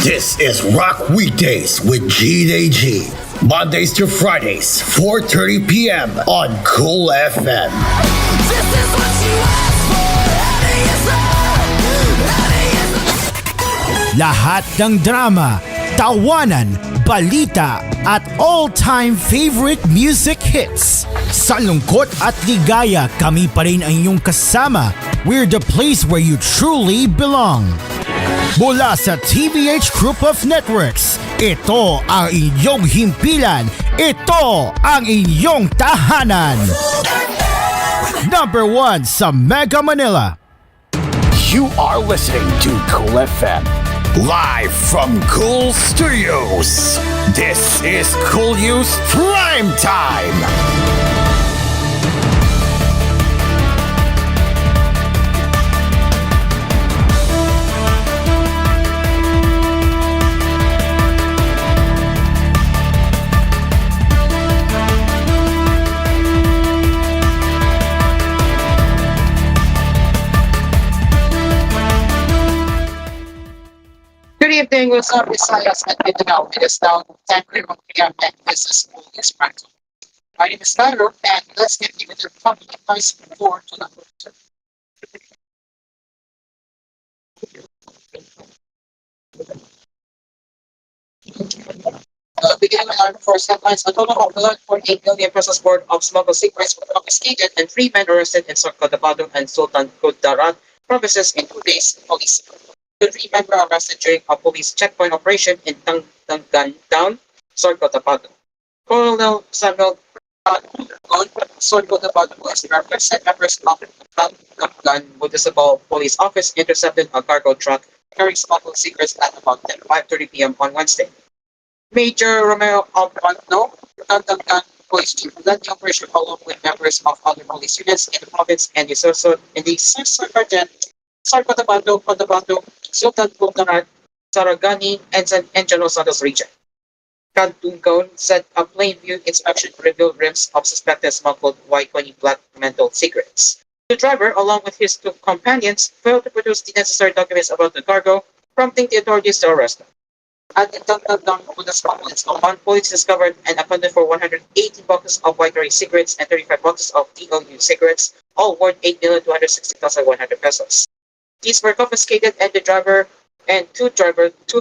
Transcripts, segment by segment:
This is Rock Weekdays with G. Mondays to Fridays, 4:30 p.m. on Cool FM. This is what you asked for. Lahat ng drama, tawanan, balita at all-time favorite music hits. Sa lungkot at ligaya, kami pa rin ang inyong kasama. We're the place where you truly belong. Mula sa TVH Group of Networks, ito ang inyong himpilan. Ito ang inyong tahanan. Number 1 sa Mega Manila. You are listening to Cool FM, live from Cool Studios. This is koolNews Primetime. Good evening, what's up, Visayas and Mindanao. It is now 10:01 p.m. and this is koolNews Primetime. My name is Nairo and let's get even the public advice before to number 2. Beginning with our first headlines, a total of 1.8 million pesos worth of smuggled cigarettes were confiscated and 3 men arrested in Cotabato and Sultan Kudarat provinces in 2 days. Police. The 3 men were arrested during a police checkpoint operation in Tanggan, Cotabato. Colonel Samuel Cotabato was represented members of Tanggan Municipal Police Office intercepted a cargo truck carrying smuggled cigarettes at about 5:30 p.m. on Wednesday. Major Romeo Albano, Tanggan Police Chief, led the operation along with members of other police units in the province and the Sergeant Cotabato, Sultan Kudarat, Sarangani, and General Santos region. Kantungon said a plain view inspection revealed rims of suspected smuggled Y20 black menthol cigarettes. The driver, along with his 2 companions, failed to produce the necessary documents about the cargo, prompting the authorities to arrest them. At the Tanggan Municipal compound, police discovered and accounted for 180 boxes of Y30 cigarettes and 35 boxes of DOU cigarettes, all worth 8,260,100 pesos. These were confiscated and the driver and two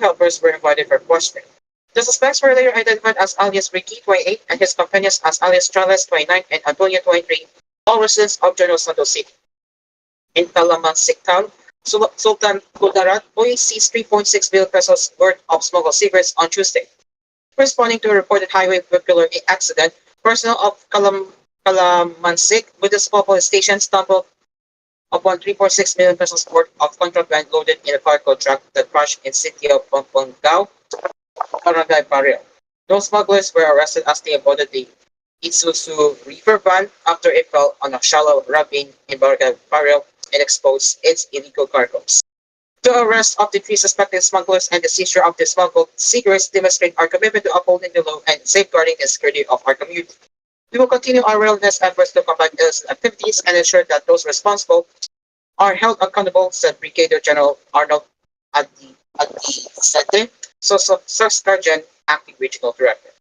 helpers were invited for questioning. The suspects were later identified as alias Ricky, 28, and his companions as alias Charles, 29, and Antonio, 23, all residents of General Santos City. In Calamansik town, Sultan Kudarat police seized 3.6 billion pesos worth of smuggled cigarettes on Tuesday. Responding to a reported highway vehicular accident, personnel of Calamansik Municipal Police Station stumbled upon 3.6 million pesos worth of contraband loaded in a cargo truck that crashed in city of Pampangao, Barangay Barrio. Those smugglers were arrested as they boarded the Isuzu River van after it fell on a shallow ravine in Barangay Barrio and exposed its illegal cargoes. The arrest of the 3 suspected smugglers and the seizure of the smuggled cigarettes demonstrate our commitment to upholding the law and safeguarding the security of our community. We will continue our relentless efforts to combat illicit activities and ensure that those responsible are held accountable, said Brigadier General Arnold Adisete, Sarsapargan, Acting Regional Director.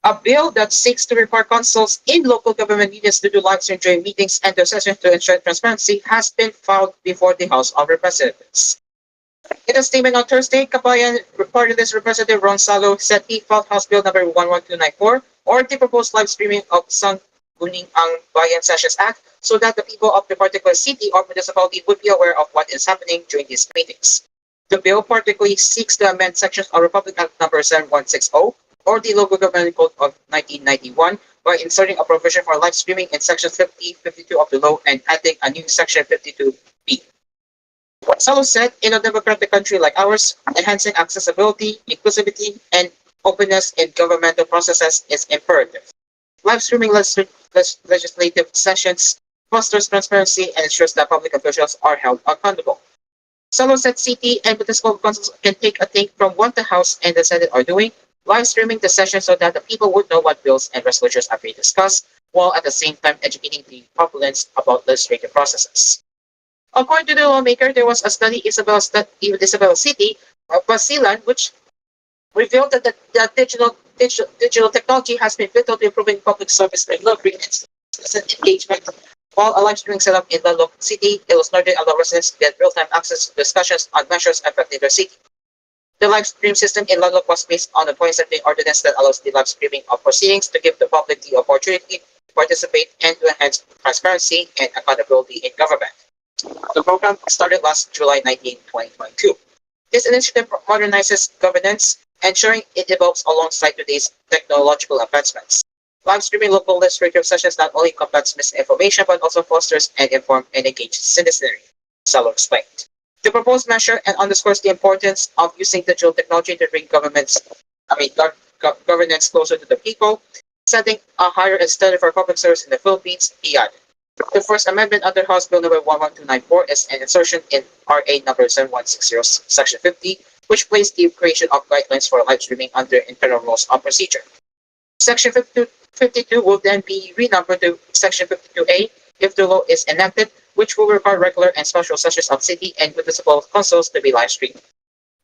A bill that seeks to require consuls in local government units to do live stream during meetings and their sessions to ensure transparency has been filed before the House of Representatives. In a statement on Thursday, Kabayan Party List Representative Ron Salo said he filed House Bill number 11294 or the proposed live streaming of Sangguniang Bayan Sessions Act so that the people of the particular city or municipality would be aware of what is happening during these meetings. The bill particularly seeks to amend sections of Republic Act number 7160 or the Local Government Code of 1991 by inserting a provision for live streaming in section 50, 52 of the law and adding a new section 52B. Salo said, in a democratic country like ours, enhancing accessibility, inclusivity, and openness in governmental processes is imperative. Live streaming legislative sessions fosters transparency and ensures that public officials are held accountable. Salo said city and municipal councils can take a take from what the House and the Senate are doing, live streaming the session so that the people would know what bills and resolutions are being discussed, while at the same time educating the populace about legislative processes. According to the lawmaker, there was a study in Isabel City, Basilan, which revealed that digital technology has been vital to improving public service delivery and citizen engagement. While a live streaming setup in Lalok City, it was noted allow residents to get real-time access to discussions on measures affecting their city. The live stream system in Lalok was based on a 2017 ordinance that allows the live streaming of proceedings to give the public the opportunity to participate and to enhance transparency and accountability in government. The program started last July 19, 2022. This initiative modernizes governance, ensuring it evolves alongside today's technological advancements. Live streaming local legislative sessions not only combats misinformation but also fosters an informed and engaged citizenry, Salo explained. The proposed measure and underscores the importance of using digital technology to bring governance closer to the people, setting a higher standard for public service in the Philippines, he added. The first amendment under House Bill number 11294 is an insertion in RA number 7160, Section 50, which placed the creation of guidelines for live streaming under internal rules of procedure. Section 52 will then be renumbered to Section 52A if the law is enacted, which will require regular and special sessions of city and municipal councils to be live streamed.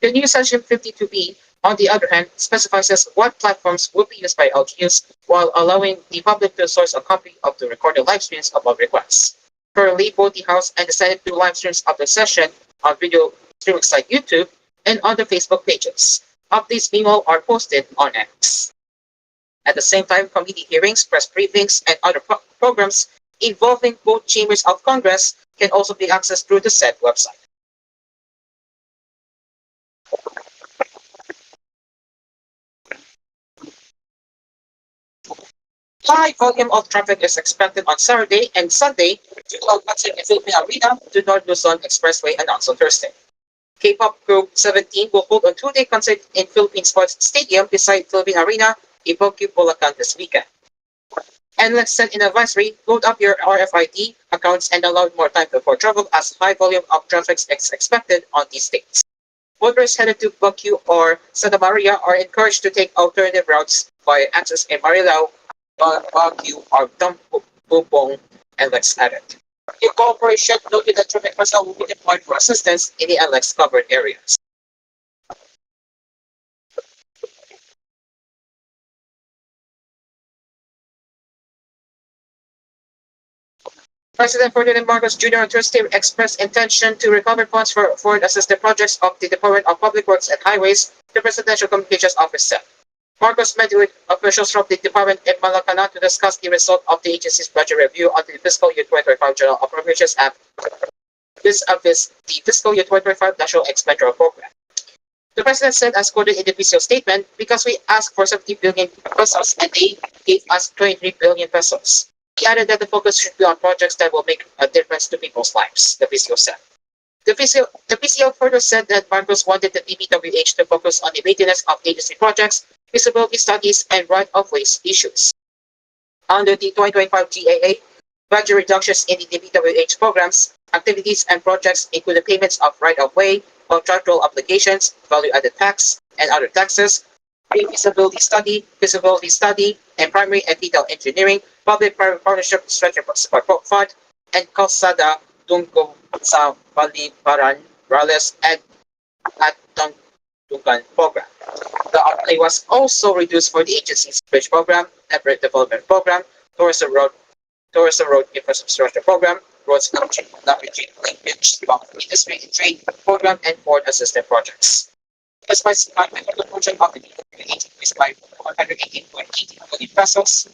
The new Section 52B, on the other hand, specifies what platforms will be used by LGUs while allowing the public to source a copy of the recorded live streams upon request. Currently, both the House and the Senate do live streams of the session on video streaming site YouTube and on the Facebook pages. Updates meanwhile are posted on X. At the same time, committee hearings, press briefings, and other programs involving both chambers of Congress can also be accessed through the said website. High volume of traffic is expected on Saturday and Sunday due to a concert in Philippine Arena to North Luzon Expressway announced on Thursday. K-pop group 17 will hold a two-day concert in Philippine Sports Stadium beside Philippine Arena in Baguio, Bulacan this weekend. And let's send an advisory, load up your RFID accounts and allow more time before travel as high volume of traffic is expected on these dates. Motorists headed to Baguio or Santa Maria are encouraged to take alternative routes via access in Marilao, Baguio, or Bumbong, and Lex Added. The corporation noted that traffic personnel will be deployed for assistance in the NLEX covered areas. President Ferdinand Marcos Jr. on Thursday expressed intention to recover funds for foreign-assisted projects of the Department of Public Works and Highways, the Presidential Communications Office said. Marcos met with officials from the department in Malacana to discuss the result of the agency's budget review on the fiscal year 2025 General Appropriations Act. This is the fiscal year 2025 National Expenditure Program. The President said, as quoted in the PCO statement, because we asked for 70 billion pesos and they gave us 23 billion pesos. He added that the focus should be on projects that will make a difference to people's lives, the PCO said. The PCO further said that Marcos wanted the DPWH to focus on the maintenance of agency projects, feasibility studies, and right-of-ways issues. Under the 2025 GAA, budget reductions in the DPWH programs, activities, and projects include the payments of right-of-way, contractual obligations, value-added tax, and other taxes, feasibility study, and primary and detailed engineering, public-private partnership structure support fund, and Calzada Tungkol sa Balibaran, Rales, and at Tungan program. The outlay was also reduced for the agency's bridge program, network development program, tourism road infrastructure program, roads leveraging linkage among industry and trade program, and port assistant projects. Despite the project of the increased by 118.80 billion pesos,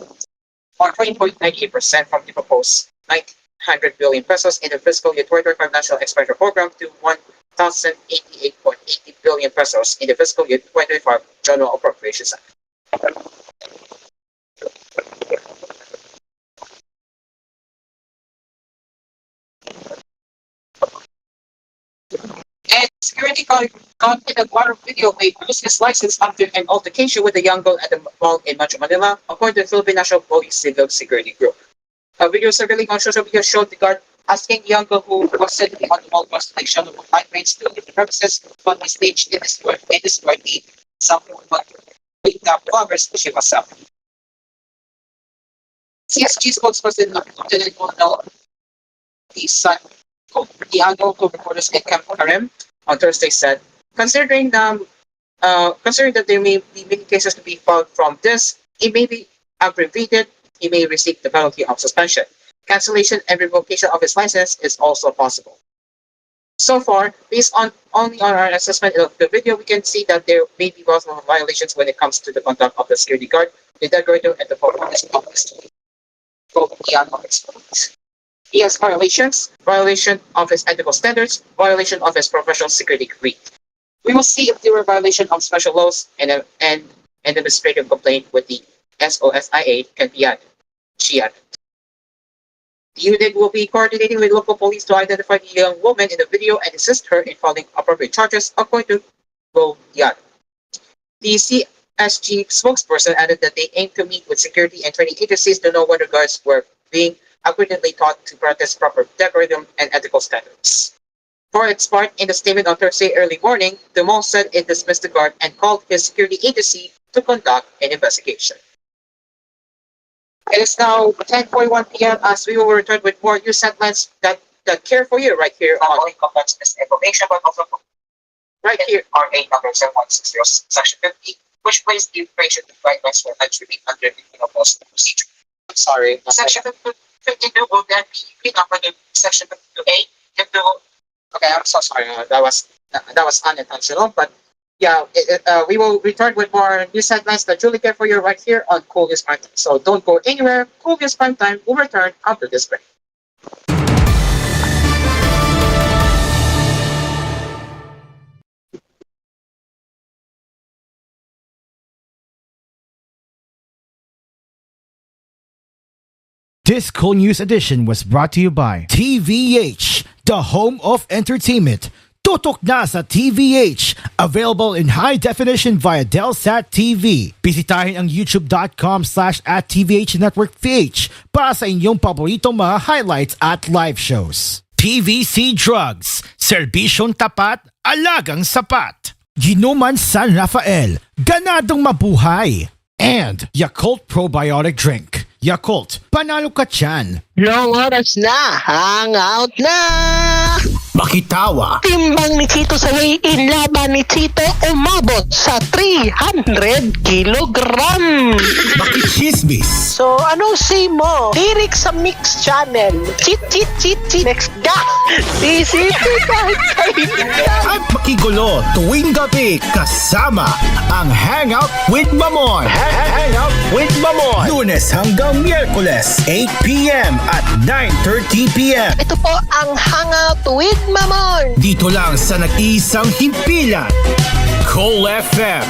or 20.98% from the proposed 900 billion pesos in the fiscal year 2025 National Expenditure Program to 1,088.80 billion pesos in the fiscal year 2025 General Appropriations Act. And security guard caught in a viral video may lose his license after an altercation with a young girl at the mall in Metro Manila, according to the Philippine National Police Civil Security Group. A video circulating on social media showed the guard asking the young girl who was said to be on the mall bus to take shelter from night raids to the premises, but he staged in his worthy some but picked up progress to shift herself. CSG spokesperson Lieutenant Colonel the annual co-reporters at Camp Karim on Thursday said, considering that there may be many cases to be filed from this, it may be abbreviated, he may receive the penalty of suspension. Cancellation and revocation of his license is also possible. So far, based on only on our assessment of the video, we can see that there may be multiple violations when it comes to the conduct of the security guard, the decorator, and the performance of the He has violations, violation of his ethical standards, violation of his professional security degree. We will see if there were violation of special laws and administrative complaint with the SOSIA can be added. She added. The unit will be coordinating with local police to identify the young woman in the video and assist her in filing appropriate charges, according to Go Yad. The CSG spokesperson added that they aim to meet with security and training agencies to know whether guards were being accurately taught to practice proper decorum and ethical standards. For its part, in the statement on Thursday early morning, the mall said it dismissed the guard and called his security agency to conduct an investigation. It is now 10:41 p.m. as we will return with more news headlines that care for you right here on only complex misinformation, but also right here RA number 7160 section 50, which places the information guidelines for entry under the Post procedure. Sorry, section 52 will then be read under the section 52A. Okay, I'm so sorry. That was unintentional, but yeah, we will return with more news headlines that truly care for you right here on koolNews Primetime. So don't go anywhere. koolNews Primetime will return after this break. This koolNews edition was brought to you by TVH, the home of entertainment. Tutok na sa TVH. Available in high definition via Delsat TV. Bisitahin ang youtube.com/@TVH Network PH para sa inyong paboritong mga highlights at live shows. TVC Drugs. Serbisyong tapat, alagang sapat. Ginuman San Rafael. Ganadong mabuhay. And Yakult Probiotic Drink. Yakult, panalo ka tiyan. Long oras na, hangout na! Makitawa, Timbang ni Chito sa weigh-in, laban ni Chito umabot sa 300 kilogram. makichismis, So, anong say mo? Direct sa Mix Channel. Cheat. Next ga! Sisiti kahit kailan. at makigulo tuwing gabi kasama ang Hangout with Mamon. Hangout with Mamoy. Lunes hanggang Miyerkules, 8 p.m. at 9:30 p.m. Ito po ang Hangout with Mamon. Dito lang sa nag-iisang himpilan, Kool FM.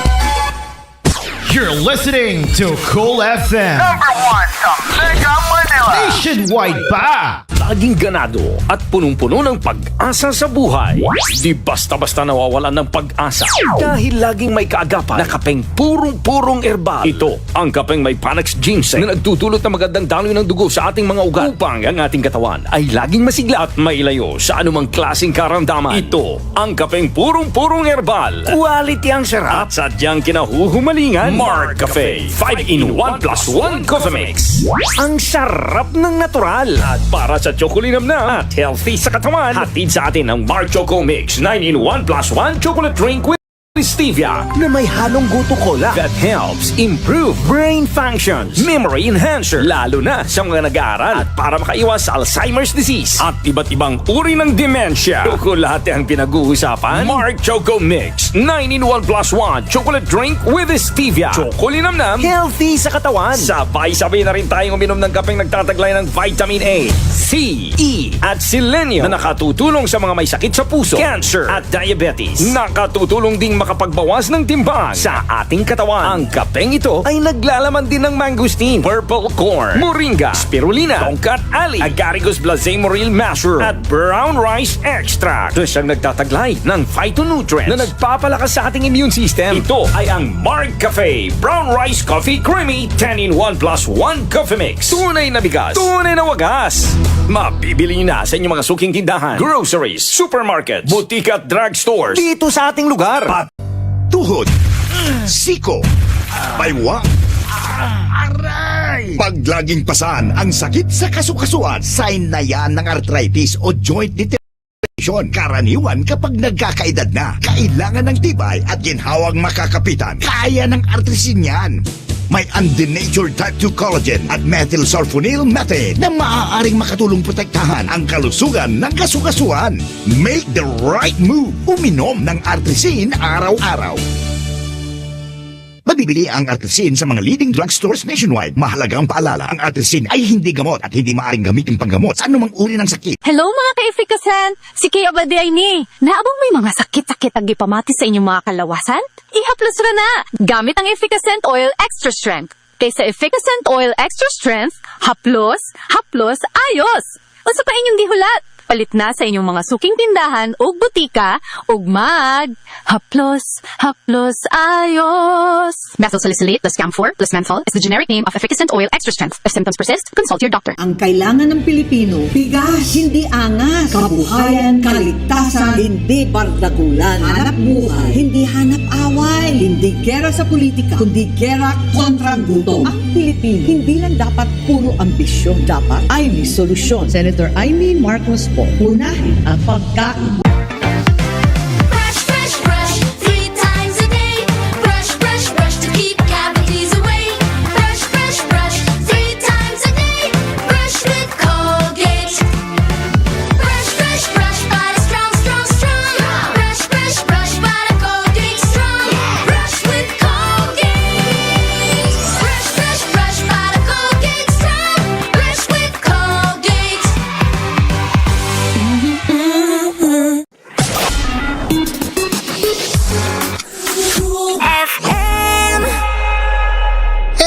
You're listening to Kool FM. #1 sa Mega Manila. Nationwide pa! Laging ganado at punong-puno ng pag-asa sa buhay. Di basta-basta nawawalan ng pag-asa dahil laging may kaagapan na kapeng purong-purong herbal. Ito ang kapeng may Panax Ginseng na nagtutulot ng magandang daloy ng dugo sa ating mga ugat upang ang ating katawan ay laging masigla at mailayo sa anumang klaseng karamdaman. Ito ang kapeng purong-purong herbal. Quality ang sarap at sadyang kinahuhumalingan. Mark Cafe 5-in-1 plus 1 Coffee Mix. Ang sarap ng natural at para sa chocolinam na at healthy sa katawan. Hatid sa atin ang Mark Choco Mix 9-in-1 plus 1 chocolate drink with stevia na may halong goto cola that helps improve brain functions, memory enhancer, lalo na sa mga nag-aaral at para makaiwas sa Alzheimer's disease at iba't ibang uri ng dementia. Chocolate ang pinag-uusapan. Mark Choco Mix 9-in-1 plus 1 chocolate drink with stevia. Chocolinamnam, healthy sa katawan. Sabay-sabay na rin tayong uminom ng kapeng nagtataglay ng vitamin A, C, E at selenium na nakatutulong sa mga may sakit sa puso, cancer at diabetes. Nakatutulong ding makapagbawas ng timbang sa ating katawan. Ang kapeng ito ay naglalaman din ng mangosteen, purple corn, moringa, spirulina, tongkat ali, agaricus blazemoril masher at brown rice extract. Ito siyang nagtataglay ng phytonutrients na nagpapalakas sa ating immune system. Ito ay ang Mark Cafe Brown Rice Coffee Creamy 10-in-1 plus 1 Coffee Mix. Tunay na bigas, tunay na wagas. Mabibili na sa inyong mga suking tindahan, groceries, supermarkets, butika at drugstores dito sa ating lugar. Tuhod, siko, baywa, Aray! Pag laging pasan ang sakit sa kasukasuan, sign na yan ng arthritis o joint deterioration. Karaniwan kapag nagkakaedad na, kailangan ng tibay at ginhawang makakapitan. Kaya ng artrisin yan. May undenatured type 2 collagen at methylsulfonyl methane na maaaring makatulong protektahan ang kalusugan ng kasukasuan. Make the right move. Uminom ng artrisin araw-araw. Mabibili ang artrisin sa mga leading drugstores nationwide. Mahalagang paalala, ang artrisin ay hindi gamot at hindi maaaring gamitin panggamot sa anumang uri ng sakit. Hello mga ka-efikasan! Si Kay Abaday ni. Naabang may mga sakit-sakit ang gipamati sa inyong mga kalawasan? Ihaplos ra na! Gamit ang Efficacent Oil Extra Strength. Kaysa Efficacent Oil Extra Strength, haplos, ayos! O sa pa inyong dihulat, palit na sa inyong mga suking tindahan o butika o haplos, ayos. Methyl salicylate plus camphor plus menthol is the generic name of Efficacent Oil Extra Strength. If symptoms persist, consult your doctor. Ang kailangan ng Pilipino, bigas, hindi angas, kabuhayan, kaligtasan, hindi bardagulan, hanap buhay, hindi hanap away, hindi gera sa politika, kundi gera kontra gutom. Ang Pilipino, hindi lang dapat puro ambisyon, dapat ay may solusyon. Senator Amy Marcos po, unahin ang pagkain. Brush, brush, brush, 3 times a day. Brush, brush, brush to keep cavities away. Brush, brush, brush, 3 times a day. Brush with Colgate. Brush, brush, brush, but a strong, strong, strong. Brush, brush, brush, but a Colgate strong. Brush with Colgate. Brush, brush, brush, but a Colgate strong. Brush with Colgate.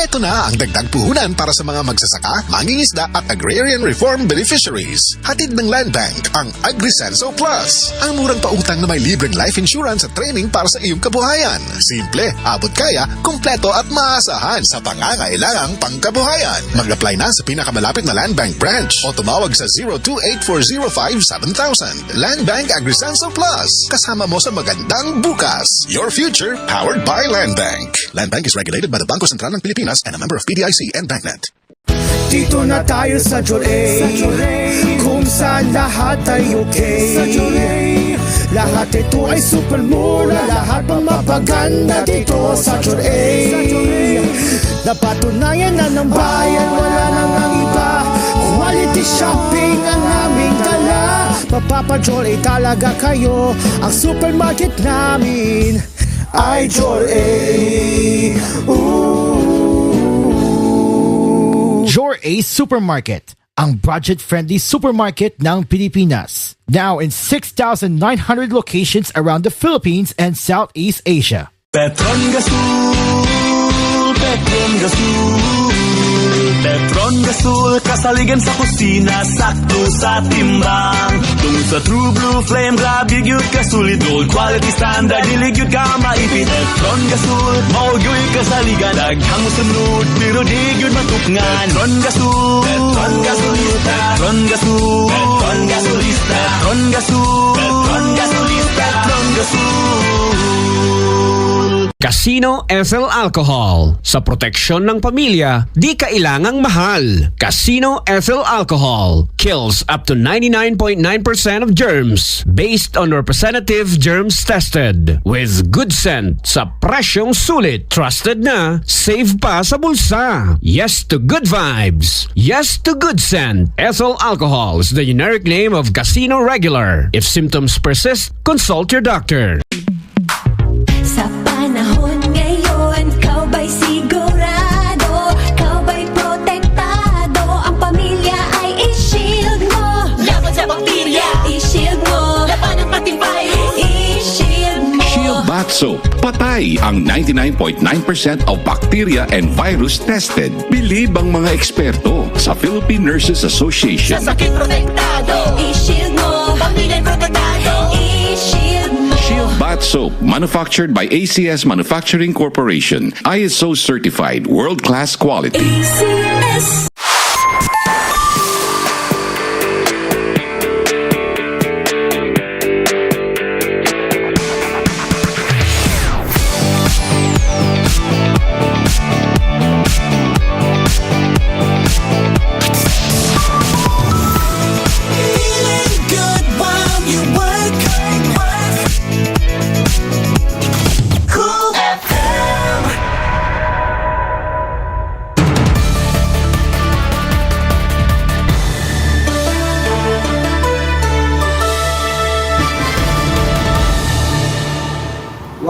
Ito na ang dagdag puhunan para sa mga magsasaka, mangingisda at agrarian reform beneficiaries. Hatid ng Land Bank ang AgriSenso Plus. Ang murang pautang na may libreng life insurance at training para sa iyong kabuhayan. Simple, abot kaya, kumpleto at maasahan sa pangangailangang pangkabuhayan. Mag-apply na sa pinakamalapit na Land Bank branch o tumawag sa 0284057000. Land Bank AgriSenso Plus. Kasama mo sa magandang bukas. Your future powered by Land Bank. Land Bank is regulated by the Bangko Sentral ng Pilipinas and a member of PDIC and BancNet. Dito na tayo sa Joray, kung saan lahat ay okay. Sa Joray, lahat ito ay super mura, lahat pang mapaganda dito sa Joray. Napatunayan na ng bayan, wala nang ang iba. Quality shopping ang aming dala. Mapapa-Joray talaga kayo, ang supermarket namin ay Joray. Joray Supermarket, ang budget-friendly supermarket ng Pilipinas. Now in 6,900 locations around the Philippines and Southeast Asia. Petron Gasul, Petron Gasul, Petron Gasul, kasaligan sa kusina, sakto sa timbang. Tung sa True Blue Flame, grabe yun kasulit, gold quality standard, dilig yun ka maipit. Petron Gasul, maugoy kasaligan, daghang sunod, pero di yun matukngan. Petron Gasul, Petron Gasolista, Petron Gasul, Petron Gasolista, Petron Gasul, Petron Gasolista, Petron Gasul. Casino Ethyl Alcohol. Sa proteksyon ng pamilya, di kailangang mahal. Casino Ethyl Alcohol kills up to 99.9% of germs based on representative germs tested with good scent sa presyong sulit. Trusted na, save pa sa bulsa. Yes to good vibes. Yes to good scent. Ethyl Alcohol is the generic name of Casino Regular. If symptoms persist, consult your doctor. Sa panahon ngayon, kau ba'y sigurado? Kau ba'y protektado? Ang pamilya ay i-shield mo. Laban sa bakterya, i-shield mo. Laban ng pati virus, i-shield mo. Shield Bath Soap. Patay ang 99.9% of bacteria and virus tested. Bilib ang mga eksperto sa Philippine Nurses Association. Sa sakit protektado, i-shield mo. Pamilya protektado, i-shield mo. Shield Bath Soap, manufactured by ACS Manufacturing Corporation. ISO certified, world-class quality. ACS.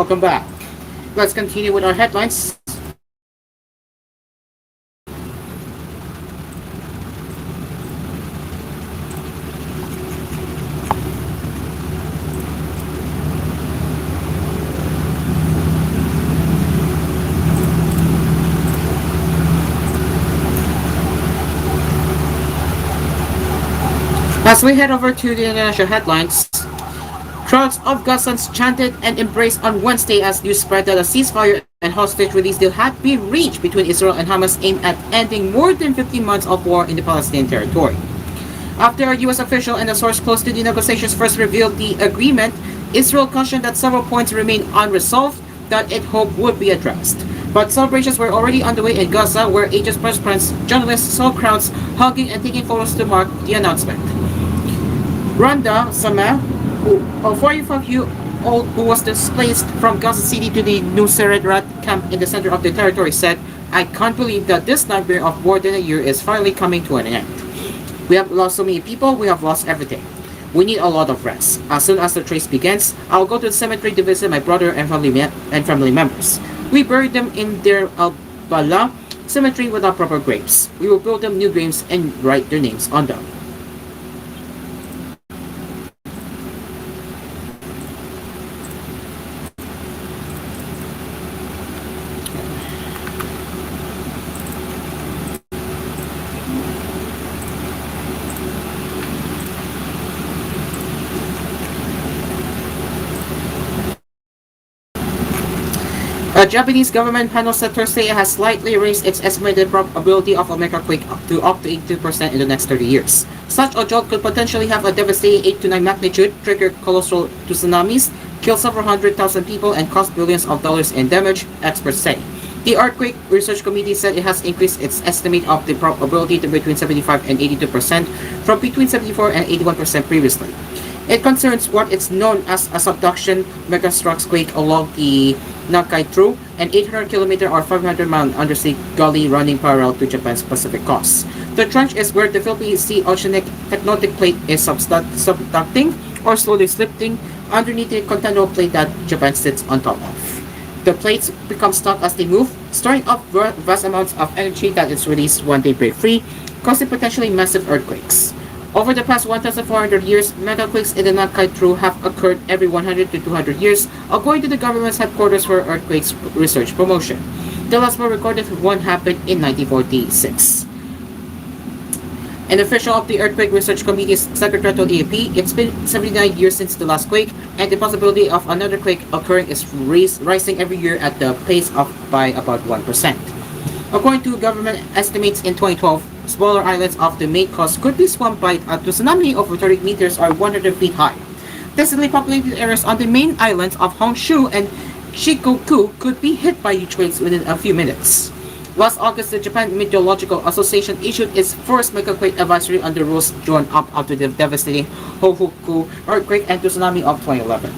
welcome back. Let's continue with our headlines. As we head over to the international headlines, crowds of Gazans chanted and embraced on Wednesday as news spread that a ceasefire and hostage release deal had been reached between Israel and Hamas aimed at ending more than 15 months of war in the Palestinian territory. After a U.S. official and a source close to the negotiations first revealed the agreement, Israel cautioned that several points remain unresolved that it hoped would be addressed. But celebrations were already underway in Gaza, where Asia's press journalists saw crowds hugging and taking photos to mark the announcement. Randa Sameh, a 45-year-old who was displaced from Gaza City to the Nuseirat camp in the center of the territory, said, "I can't believe that this nightmare of more than a year is finally coming to an end. We have lost so many people, we have lost everything. We need a lot of rest. As soon as the trace begins, I'll go to the cemetery to visit my brother and family members. We buried them in their Al-Bala cemetery without proper graves. We will build them new graves and write their names on them." A Japanese government panel said Thursday it has slightly raised its estimated probability of a megaquake up to 82% in the next 30 years. Such a jolt could potentially have a devastating 8 to 9 magnitude, trigger colossal tsunamis, kill several hundred thousand people, and cost billions of dollars in damage, experts say. The Earthquake Research Committee said it has increased its estimate of the probability to between 75 and 82% from between 74 and 81% previously. It concerns what is known as a subduction megastructure quake along the Nankai-Tru, an 800-kilometer or 500-mile undersea gully running parallel to Japan's Pacific coast. The trench is where the Philippine Sea oceanic tectonic plate is subducting or slowly slipping underneath the continental plate that Japan sits on top of. The plates become stuck as they move, storing up vast amounts of energy that is released when they break free, causing potentially massive earthquakes. Over the past 1,400 years, megaquakes in the Nankai-Tru have occurred every 100 to 200 years, according to the government's headquarters for earthquakes research promotion. The last one recorded one happened in 1946. An official of the Earthquake Research Committee's secretary told AP, it's been 79 years since the last quake, and the possibility of another quake occurring is rising every year at the pace of by about 1%. According to government estimates in 2012, smaller islands off the main coast could be swamped by a tsunami over 30 meters or 100 feet high. Densely populated areas on the main islands of Honshu and Shikoku could be hit by huge waves within a few minutes. Last August, the Japan Meteorological Association issued its first megaquake advisory under rules drawn up after the devastating Hohoku earthquake and tsunami of 2011.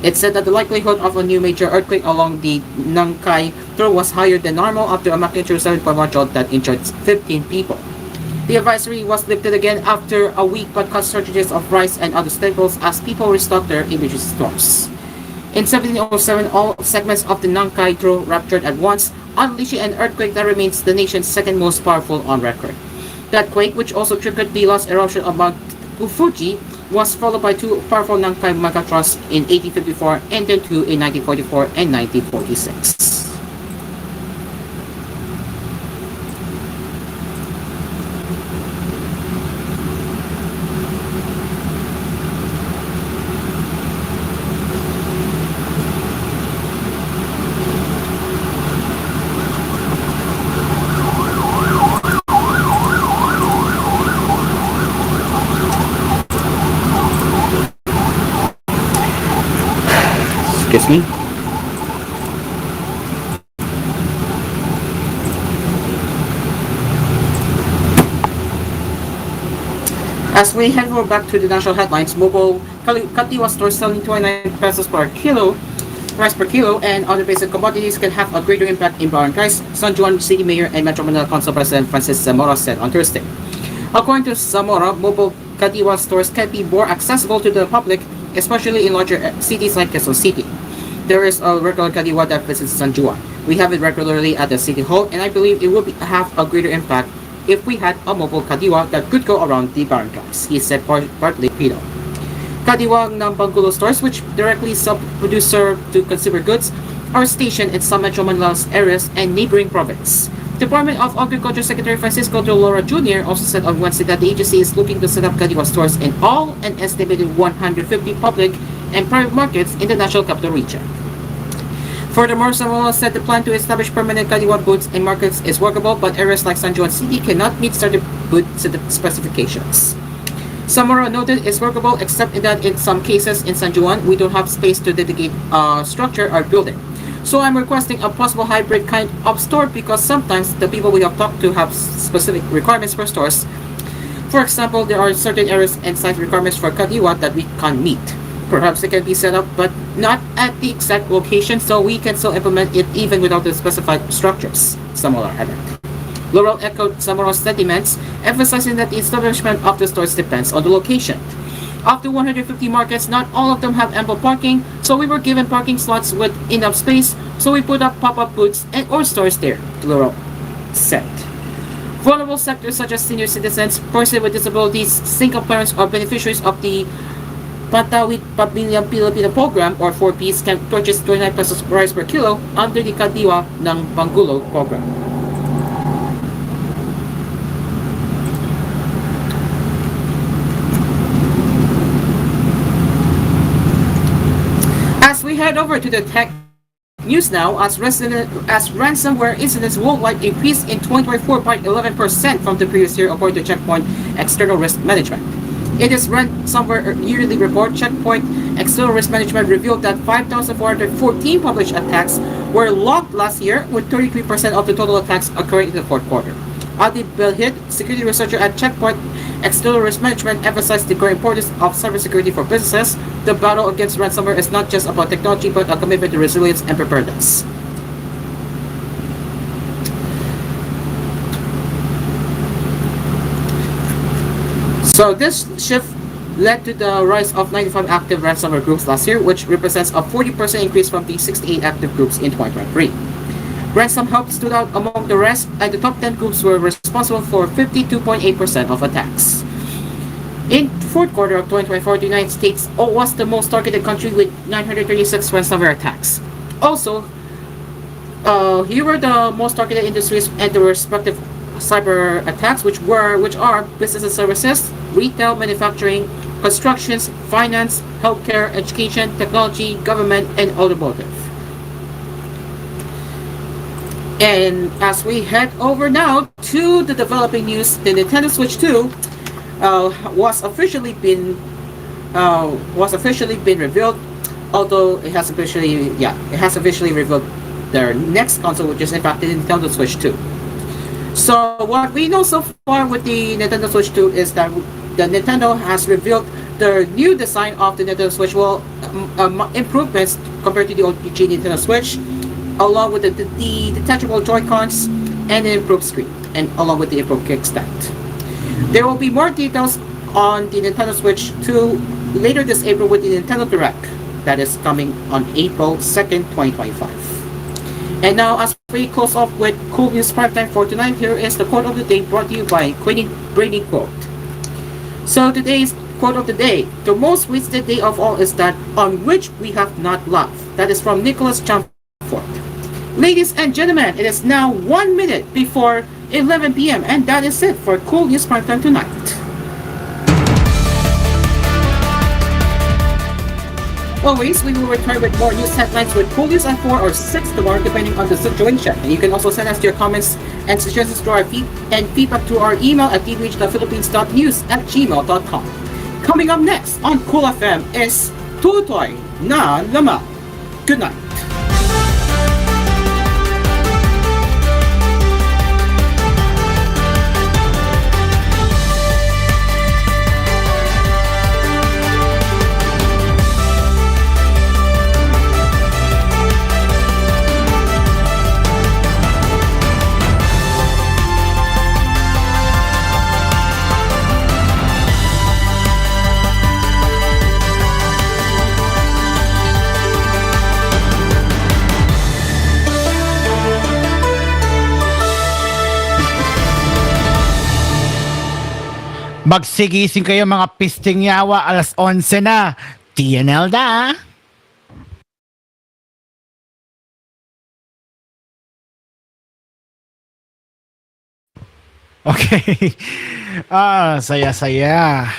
It said that the likelihood of a new major earthquake along the Nankai-Tru was higher than normal after a magnitude 7.1 jolt that injured 15 people. The advisory was lifted again after a week but caused shortages of rice and other staples as people restocked their emergency stores. In 1707, all segments of the Nankai-Tru ruptured at once, unleashing an earthquake that remains the nation's second most powerful on record. That quake, which also triggered the last eruption of Mount Fuji, was followed by two powerful Nankai megatrusts in 1854 and then two in 1944 and 1946. Excuse me. As we head over back to the national headlines, mobile Katiwa stores selling 29 pesos per kilo, rice per kilo, and other basic commodities can have a greater impact in barangays, San Juan City Mayor and Metro Manila Council President Francis Zamora said on Thursday. According to Zamora, mobile Katiwa stores can be more accessible to the public, especially in larger cities like Quezon City. there is a regular Kadiwa that visits San Juan. We have it regularly at the City Hall, and I believe it would have a greater impact if we had a mobile Kadiwa that could go around the barangays, he said partly Pino. Kadiwang ng Bangulo stores, which directly sub-producer to consumer goods, are stationed in some Metro Manila's areas and neighboring province. Department of Agriculture Secretary Francisco de Laura Jr. also said on Wednesday that the agency is looking to set up Kadiwa stores in all an estimated 150 public and private markets in the National Capital Region. Furthermore, Zamora said the plan to establish permanent Kadiwa booths in markets is workable, but areas like San Juan City cannot meet certain booth specifications. Zamora noted it's workable, except in that in some cases in San Juan, we don't have space to dedicate structure or building. So I'm requesting a possible hybrid kind of store because sometimes the people we have talked to have specific requirements for stores. For example, there are certain areas and site requirements for Kadiwa that we can't meet. Perhaps it can be set up, but not at the exact location, so we can still implement it even without the specified structures, Zamora added. Laurel echoed Zamora's sentiments, emphasizing that the establishment of the stores depends on the location. Of the 150 markets, not all of them have ample parking, so we were given parking slots with enough space, so we put up pop-up booths and or stores there, Laurel said. Vulnerable sectors such as senior citizens, persons with disabilities, single parents, or beneficiaries of the Patawid Pamilyang Pilipino program, or 4Ps, can purchase 29 pesos rice per kilo under the Kadiwa ng Bangulo program. As we head over to the tech news now, as ransomware incidents worldwide increased in 2024 by 11% from the previous year, according to Checkpoint External Risk Management. In its ransomware yearly report, Checkpoint External Risk Management revealed that 5,414 published attacks were logged last year, with 33% of the total attacks occurring in the fourth quarter. Adi Belhid, security researcher at Checkpoint External Risk Management, emphasized the growing importance of cybersecurity for businesses. The battle against ransomware is not just about technology, but a commitment to resilience and preparedness. So this shift led to the rise of 95 active ransomware groups last year, which represents a 40% increase from the 68 active groups in 2023. Ransom Help stood out among the rest, and the top 10 groups were responsible for 52.8% of attacks. In the fourth quarter of 2024, the United States was the most targeted country with 936 ransomware attacks. Also, here were the most targeted industries and the respective cyber attacks, which are business and services, retail, manufacturing, constructions, finance, healthcare, education, technology, government, and automotive. And as we head over now to the developing news, the Nintendo Switch 2 was officially been revealed. Although it has officially revealed their next console, which is in fact the Nintendo Switch 2. So what we know so far with the Nintendo Switch 2 is that the Nintendo has revealed the new design of the Nintendo Switch, improvements compared to the OG Nintendo Switch, along with the detachable Joy-Cons and an improved screen, and along with the improved kickstand. There will be more details on the Nintendo Switch 2 later this April with the Nintendo Direct that is coming on April 2nd, 2025. And now, as we close off with koolNews Primetime for tonight, here is the quote of the day brought to you by Brainy Quote. So today's quote of the day: the most wasted day of all is that on which we have not laughed. That is from Nicholas Chamfort. Ladies and gentlemen, it is now 1 minute before 11 p.m. and that is it for koolNews Primetime tonight. Always, we will return with more news headlines with koolNews at 4 or 6 tomorrow, depending on the situation. And you can also send us your comments and suggestions to our feedback to our email at tvh.philippines.news@gmail.com. Coming up next on Cool FM is Tutoy na Lama. Good night. Magsigising kayo mga pisting yawa, alas 11 na. TNL da. Okay. Saya-saya.